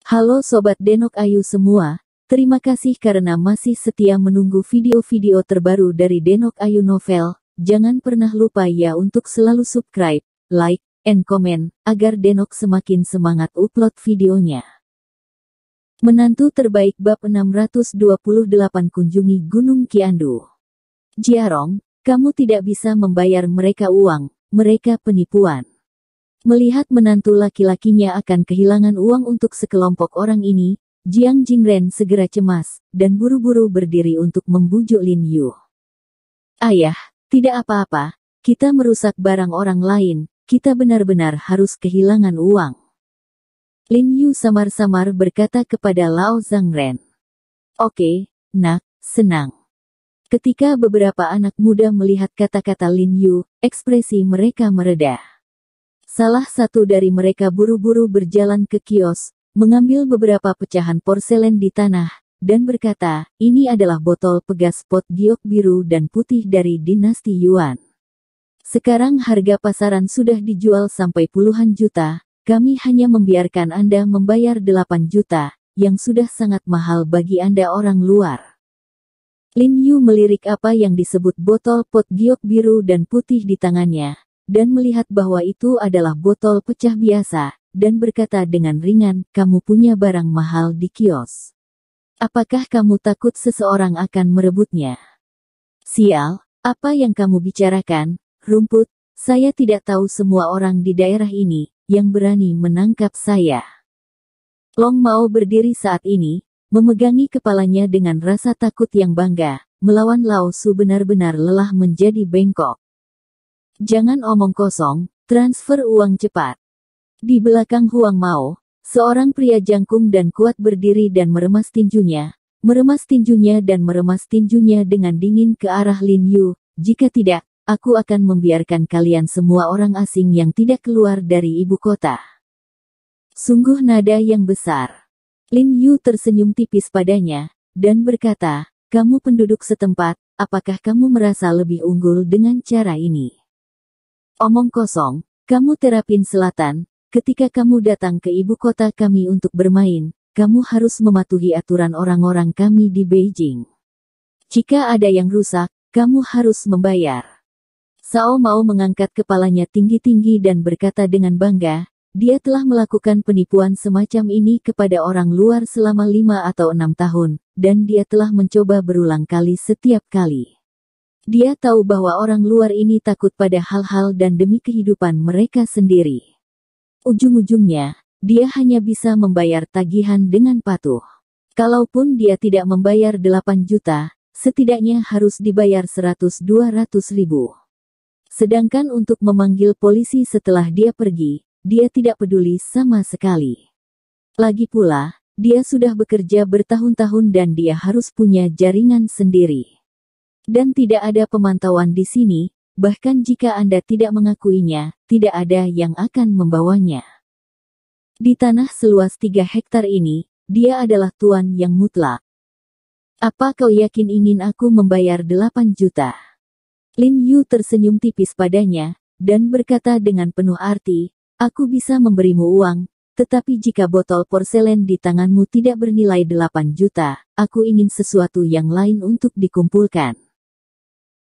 Halo Sobat Denok Ayu semua, terima kasih karena masih setia menunggu video-video terbaru dari Denok Ayu Novel. Jangan pernah lupa ya untuk selalu subscribe, like, and comment, agar Denok semakin semangat upload videonya. Menantu terbaik bab 628 kunjungi Gunung Kiandu. Jiarong, kamu tidak bisa membayar mereka uang, mereka penipuan. Melihat menantu laki-lakinya akan kehilangan uang untuk sekelompok orang ini, Jiang Jingren segera cemas, dan buru-buru berdiri untuk membujuk Lin Yu. Ayah, tidak apa-apa, kita merusak barang orang lain, kita benar-benar harus kehilangan uang. Lin Yu samar-samar berkata kepada Lao Zhangren. Oke, nak, senang. Ketika beberapa anak muda melihat kata-kata Lin Yu, ekspresi mereka mereda. Salah satu dari mereka buru-buru berjalan ke kios, mengambil beberapa pecahan porselen di tanah, dan berkata, ini adalah botol pegas pot giok biru dan putih dari dinasti Yuan. Sekarang harga pasaran sudah dijual sampai puluhan juta, kami hanya membiarkan Anda membayar 8 juta, yang sudah sangat mahal bagi Anda orang luar. Lin Yu melirik apa yang disebut botol pot giok biru dan putih di tangannya, dan melihat bahwa itu adalah botol pecah biasa, dan berkata dengan ringan, kamu punya barang mahal di kios. Apakah kamu takut seseorang akan merebutnya? Sial, apa yang kamu bicarakan, rumput, saya tidak tahu semua orang di daerah ini, yang berani menangkap saya. Long Mao berdiri saat ini, memegangi kepalanya dengan rasa takut yang bangga, melawan Lao Su benar-benar lelah menjadi bengkok. Jangan omong kosong, transfer uang cepat. Di belakang Huang Mao, seorang pria jangkung dan kuat berdiri dan meremas tinjunya dengan dingin ke arah Lin Yu. Jika tidak, aku akan membiarkan kalian semua orang asing yang tidak keluar dari ibu kota. Sungguh nada yang besar. Lin Yu tersenyum tipis padanya, dan berkata, kamu penduduk setempat, apakah kamu merasa lebih unggul dengan cara ini? Omong kosong, kamu Terapin Selatan, ketika kamu datang ke ibu kota kami untuk bermain, kamu harus mematuhi aturan orang-orang kami di Beijing. Jika ada yang rusak, kamu harus membayar. Cao Mao mengangkat kepalanya tinggi-tinggi dan berkata dengan bangga, dia telah melakukan penipuan semacam ini kepada orang luar selama 5 atau 6 tahun, dan dia telah mencoba berulang kali setiap kali. Dia tahu bahwa orang luar ini takut pada hal-hal dan demi kehidupan mereka sendiri. Ujung-ujungnya, dia hanya bisa membayar tagihan dengan patuh. Kalaupun dia tidak membayar 8 juta, setidaknya harus dibayar 100-200 ribu. Sedangkan untuk memanggil polisi setelah dia pergi, dia tidak peduli sama sekali. Lagi pula, dia sudah bekerja bertahun-tahun dan dia harus punya jaringan sendiri. Dan tidak ada pemantauan di sini, bahkan jika Anda tidak mengakuinya, tidak ada yang akan membawanya. Di tanah seluas 3 hektar ini, dia adalah tuan yang mutlak. Apa kau yakin ingin aku membayar 8 juta? Lin Yu tersenyum tipis padanya, dan berkata dengan penuh arti, aku bisa memberimu uang, tetapi jika botol porselen di tanganmu tidak bernilai 8 juta, aku ingin sesuatu yang lain untuk dikumpulkan.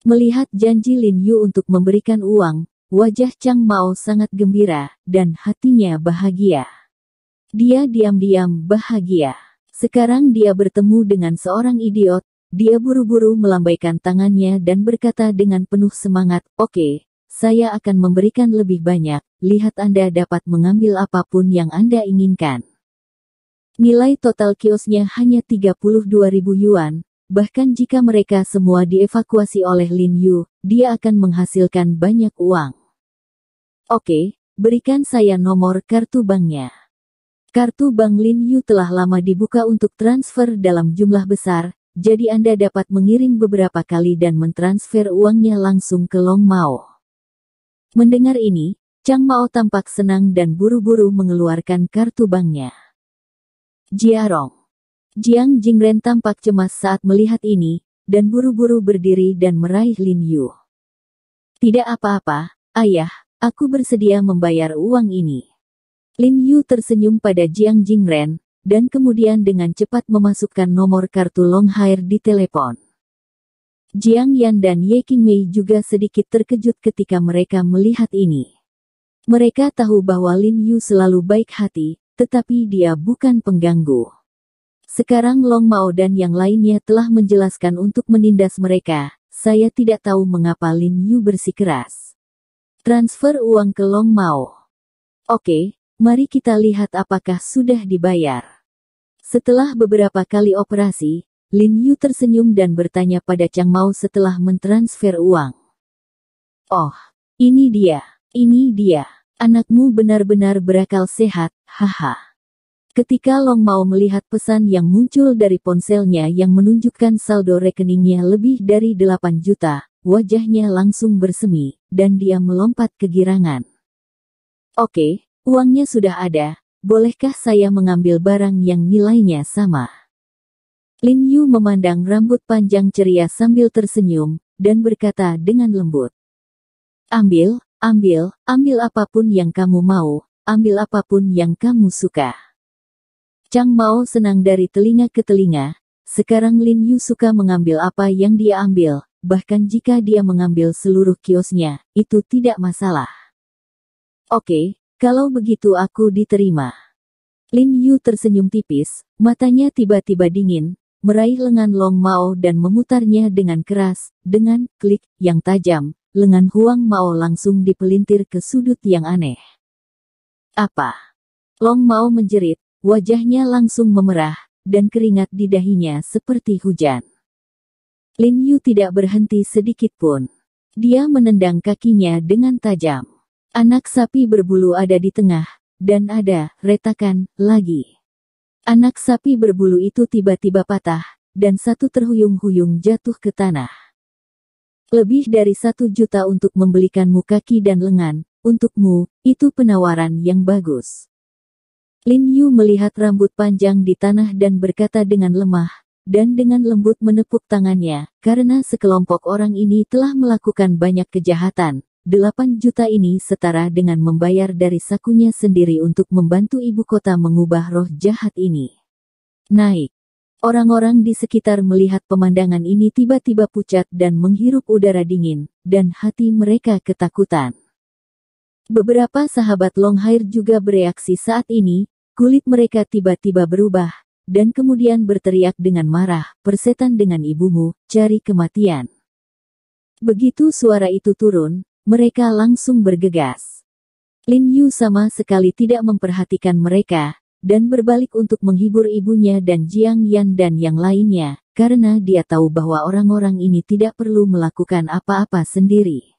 Melihat janji Lin Yu untuk memberikan uang, wajah Chang Mao sangat gembira, dan hatinya bahagia. Dia diam-diam bahagia. Sekarang dia bertemu dengan seorang idiot, dia buru-buru melambaikan tangannya dan berkata dengan penuh semangat, oke, saya akan memberikan lebih banyak, lihat Anda dapat mengambil apapun yang Anda inginkan. Nilai total kiosnya hanya 32.000 yuan. Bahkan jika mereka semua dievakuasi oleh Lin Yu, dia akan menghasilkan banyak uang. Oke, berikan saya nomor kartu banknya. Kartu bank Lin Yu telah lama dibuka untuk transfer dalam jumlah besar, jadi Anda dapat mengirim beberapa kali dan mentransfer uangnya langsung ke Long Mao. Mendengar ini, Chang Mao tampak senang dan buru-buru mengeluarkan kartu banknya. Jiarong. Jiang Jingren tampak cemas saat melihat ini, dan buru-buru berdiri dan meraih Lin Yu. Tidak apa-apa, ayah, aku bersedia membayar uang ini. Lin Yu tersenyum pada Jiang Jingren, dan kemudian dengan cepat memasukkan nomor kartu Longhair di telepon. Jiang Yan dan Ye Qingmei juga sedikit terkejut ketika mereka melihat ini. Mereka tahu bahwa Lin Yu selalu baik hati, tetapi dia bukan pengganggu. Sekarang Long Mao dan yang lainnya telah menjelaskan untuk menindas mereka. Saya tidak tahu mengapa Lin Yu bersikeras. Transfer uang ke Long Mao. Oke, mari kita lihat apakah sudah dibayar. Setelah beberapa kali operasi, Lin Yu tersenyum dan bertanya pada Chang Mao setelah mentransfer uang. Oh, ini dia. Anakmu benar-benar berakal sehat, haha. Ketika Long Mao melihat pesan yang muncul dari ponselnya yang menunjukkan saldo rekeningnya lebih dari 8 juta, wajahnya langsung bersemi, dan dia melompat kegirangan. Oke, uangnya sudah ada, bolehkah saya mengambil barang yang nilainya sama? Lin Yu memandang rambut panjang ceria sambil tersenyum, dan berkata dengan lembut. Ambil apapun yang kamu mau, ambil apapun yang kamu suka. Chang Mao senang dari telinga ke telinga, sekarang Lin Yu suka mengambil apa yang dia ambil, bahkan jika dia mengambil seluruh kiosnya, itu tidak masalah. Oke, kalau begitu aku diterima. Lin Yu tersenyum tipis, matanya tiba-tiba dingin, meraih lengan Long Mao dan memutarnya dengan keras, dengan klik yang tajam, lengan Huang Mao langsung dipelintir ke sudut yang aneh. Apa? Long Mao menjerit. Wajahnya langsung memerah, dan keringat di dahinya seperti hujan. Lin Yu tidak berhenti sedikit pun. Dia menendang kakinya dengan tajam. Anak sapi berbulu ada di tengah, dan ada retakan lagi. Anak sapi berbulu itu tiba-tiba patah, dan satu terhuyung-huyung jatuh ke tanah. Lebih dari 1 juta untuk membelikanmu kaki dan lengan, untukmu, itu penawaran yang bagus. Lin Yu melihat rambut panjang di tanah dan berkata dengan lemah, dan dengan lembut menepuk tangannya, karena sekelompok orang ini telah melakukan banyak kejahatan. 8 juta ini setara dengan membayar dari sakunya sendiri untuk membantu ibu kota mengubah roh jahat ini. Naik. Orang-orang di sekitar melihat pemandangan ini tiba-tiba pucat dan menghirup udara dingin, dan hati mereka ketakutan. Beberapa sahabat Longhair juga bereaksi saat ini. Kulit mereka tiba-tiba berubah, dan kemudian berteriak dengan marah, persetan dengan ibumu, cari kematian. Begitu suara itu turun, mereka langsung bergegas. Lin Yu sama sekali tidak memperhatikan mereka, dan berbalik untuk menghibur ibunya dan Jiang Yan dan yang lainnya, karena dia tahu bahwa orang-orang ini tidak perlu melakukan apa-apa sendiri.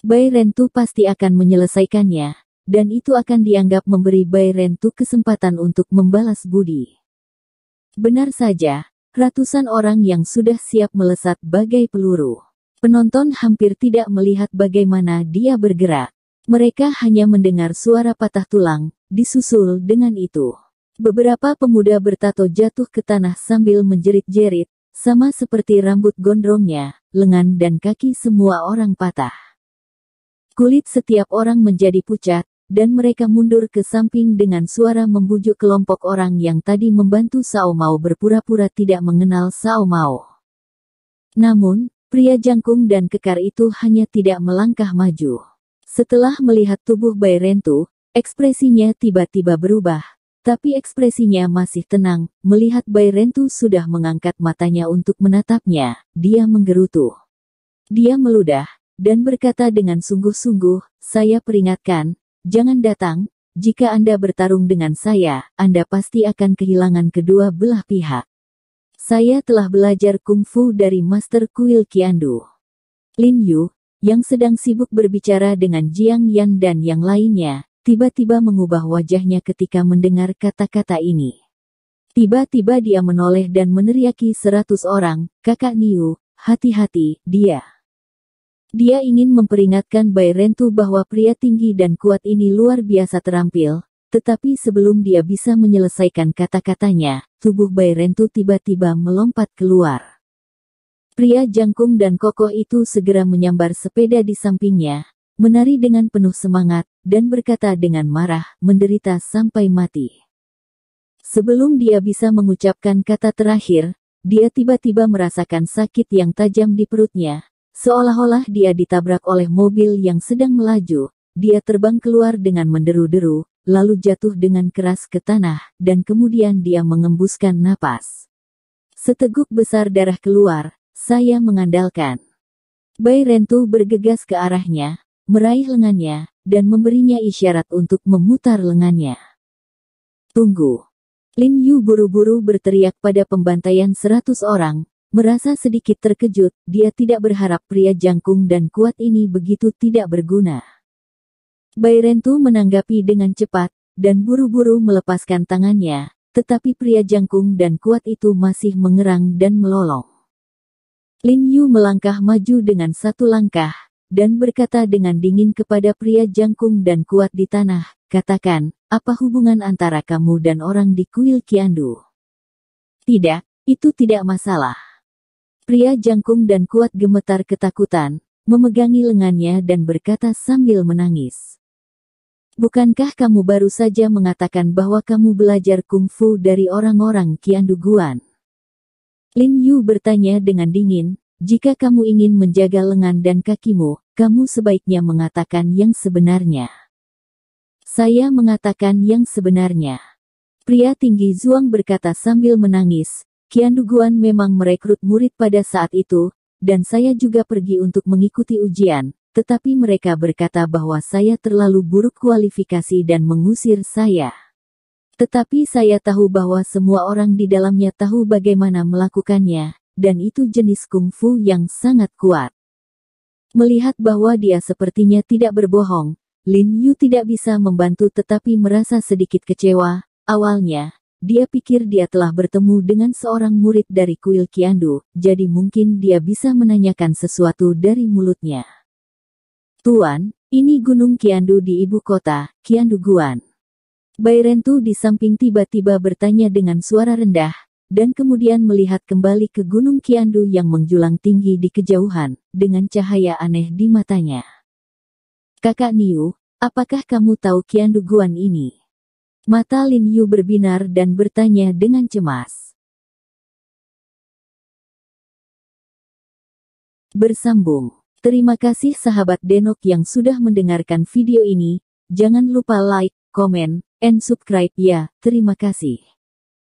Bai Rentu pasti akan menyelesaikannya. Dan itu akan dianggap memberi Bai Rentu kesempatan untuk membalas budi. Benar saja, ratusan orang yang sudah siap melesat bagai peluru. Penonton hampir tidak melihat bagaimana dia bergerak. Mereka hanya mendengar suara patah tulang, disusul dengan itu. Beberapa pemuda bertato jatuh ke tanah sambil menjerit-jerit, sama seperti rambut gondrongnya, lengan dan kaki semua orang patah. Kulit setiap orang menjadi pucat, dan mereka mundur ke samping dengan suara membujuk kelompok orang yang tadi membantu Cao Mao berpura-pura tidak mengenal Cao Mao. Namun, pria jangkung dan kekar itu hanya tidak melangkah maju. Setelah melihat tubuh Bai Rentu, ekspresinya tiba-tiba berubah, tapi ekspresinya masih tenang. Melihat Bai Rentu sudah mengangkat matanya untuk menatapnya, dia menggerutu. Dia meludah, dan berkata dengan sungguh-sungguh, saya peringatkan, jangan datang, jika Anda bertarung dengan saya, Anda pasti akan kehilangan kedua belah pihak. Saya telah belajar kungfu dari Master Kuil Qiandu. Lin Yu, yang sedang sibuk berbicara dengan Jiang Yan dan yang lainnya, tiba-tiba mengubah wajahnya ketika mendengar kata-kata ini. Tiba-tiba dia menoleh dan meneriaki 100 orang, Kakak Niu, hati-hati, dia. Dia ingin memperingatkan Bai Rentu bahwa pria tinggi dan kuat ini luar biasa terampil, tetapi sebelum dia bisa menyelesaikan kata-katanya, tubuh Bai Rentu tiba-tiba melompat keluar. Pria jangkung dan kokoh itu segera menyambar sepeda di sampingnya, menari dengan penuh semangat, dan berkata dengan marah, menderita sampai mati. Sebelum dia bisa mengucapkan kata terakhir, dia tiba-tiba merasakan sakit yang tajam di perutnya, seolah-olah dia ditabrak oleh mobil yang sedang melaju. Dia terbang keluar dengan menderu-deru, lalu jatuh dengan keras ke tanah, dan kemudian dia mengembuskan napas. Seteguk besar darah keluar, saya mengandalkan. Bai Rentu bergegas ke arahnya, meraih lengannya, dan memberinya isyarat untuk memutar lengannya. Tunggu. Lin Yu buru-buru berteriak pada pembantaian 100 orang, merasa sedikit terkejut, dia tidak berharap pria jangkung dan kuat ini begitu tidak berguna. Bai Rentu menanggapi dengan cepat, dan buru-buru melepaskan tangannya, tetapi pria jangkung dan kuat itu masih mengerang dan melolong. Lin Yu melangkah maju dengan satu langkah, dan berkata dengan dingin kepada pria jangkung dan kuat di tanah, katakan, apa hubungan antara kamu dan orang di kuil Qiandu? Tidak, itu tidak masalah. Pria jangkung dan kuat gemetar ketakutan, memegangi lengannya dan berkata sambil menangis. Bukankah kamu baru saja mengatakan bahwa kamu belajar kungfu dari orang-orang Qiandu Guan? Lin Yu bertanya dengan dingin, jika kamu ingin menjaga lengan dan kakimu, kamu sebaiknya mengatakan yang sebenarnya. Saya mengatakan yang sebenarnya. Pria tinggi Zuang berkata sambil menangis, Qiandu Guan memang merekrut murid pada saat itu, dan saya juga pergi untuk mengikuti ujian. Tetapi mereka berkata bahwa saya terlalu buruk kualifikasi dan mengusir saya. Tetapi saya tahu bahwa semua orang di dalamnya tahu bagaimana melakukannya, dan itu jenis kungfu yang sangat kuat. Melihat bahwa dia sepertinya tidak berbohong, Lin Yu tidak bisa membantu tetapi merasa sedikit kecewa. Awalnya, dia pikir dia telah bertemu dengan seorang murid dari kuil Qiandu, jadi mungkin dia bisa menanyakan sesuatu dari mulutnya. Tuan, ini Gunung Qiandu di ibu kota, Qiandu Guan. Bai Rentu di samping tiba-tiba bertanya dengan suara rendah, dan kemudian melihat kembali ke Gunung Qiandu yang menjulang tinggi di kejauhan, dengan cahaya aneh di matanya. Kakak Niu, apakah kamu tahu Qiandu Guan ini? Mata Lin Yu berbinar dan bertanya dengan cemas. Bersambung. Terima kasih sahabat Denok yang sudah mendengarkan video ini. Jangan lupa like, komen, and subscribe ya. Terima kasih.